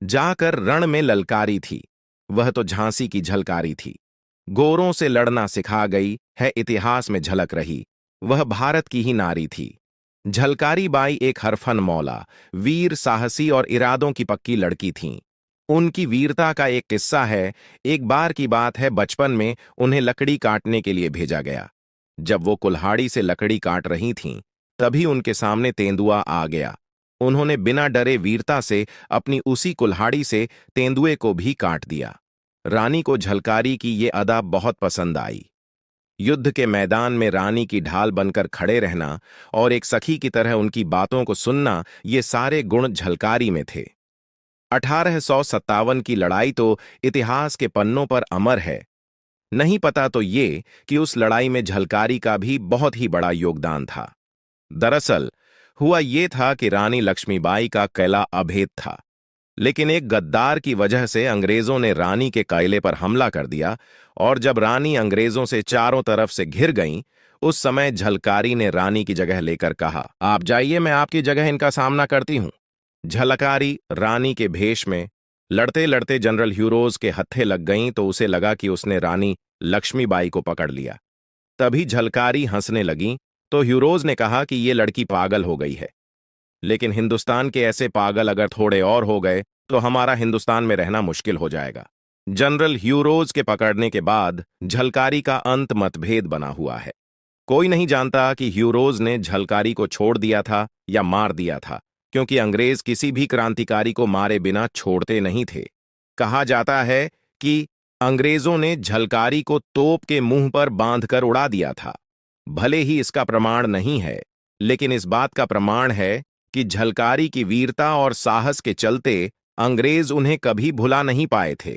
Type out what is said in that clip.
जाकर रण में ललकारी थी, वह तो झांसी की झलकारी थी। गोरों से लड़ना सिखा गई है, इतिहास में झलक रही, वह भारत की ही नारी थी। झलकारी बाई एक हरफन मौला, वीर, साहसी और इरादों की पक्की लड़की थीं। उनकी वीरता का एक किस्सा है। एक बार की बात है, बचपन में उन्हें लकड़ी काटने के लिए भेजा गया। जब वो कुल्हाड़ी से लकड़ी काट रही थीं, तभी उनके सामने तेंदुआ आ गया। उन्होंने बिना डरे वीरता से अपनी उसी कुल्हाड़ी से तेंदुए को भी काट दिया। रानी को झलकारी की ये अदा बहुत पसंद आई। युद्ध के मैदान में रानी की ढाल बनकर खड़े रहना और एक सखी की तरह उनकी बातों को सुनना, ये सारे गुण झलकारी में थे। 1857 की लड़ाई तो इतिहास के पन्नों पर अमर है। नहीं पता तो ये कि उस लड़ाई में झलकारी का भी बहुत ही बड़ा योगदान था। दरअसल हुआ ये था कि रानी लक्ष्मीबाई का किला अभेद था, लेकिन एक गद्दार की वजह से अंग्रेजों ने रानी के किले पर हमला कर दिया, और जब रानी अंग्रेजों से चारों तरफ से घिर गईं, उस समय झलकारी ने रानी की जगह लेकर कहा, आप जाइए, मैं आपकी जगह इनका सामना करती हूं। झलकारी रानी के भेष में लड़ते लड़ते जनरल ह्यूरोज के हत्थे लग गईं, तो उसे लगा कि उसने रानी लक्ष्मीबाई को पकड़ लिया। तभी झलकारी हंसने लगी, तो ह्यूरोज ने कहा कि ये लड़की पागल हो गई है। लेकिन हिंदुस्तान के ऐसे पागल अगर थोड़े और हो गए तो हमारा हिंदुस्तान में रहना मुश्किल हो जाएगा। जनरल ह्यूरोज के पकड़ने के बाद झलकारी का अंत मतभेद बना हुआ है। कोई नहीं जानता कि ह्यूरोज ने झलकारी को छोड़ दिया था या मार दिया था, क्योंकि अंग्रेज किसी भी क्रांतिकारी को मारे बिना छोड़ते नहीं थे। कहा जाता है कि अंग्रेजों ने झलकारी को तोप के मुंह पर बांधकर उड़ा दिया था। भले ही इसका प्रमाण नहीं है, लेकिन इस बात का प्रमाण है कि झलकारी की वीरता और साहस के चलते अंग्रेज उन्हें कभी भुला नहीं पाए थे।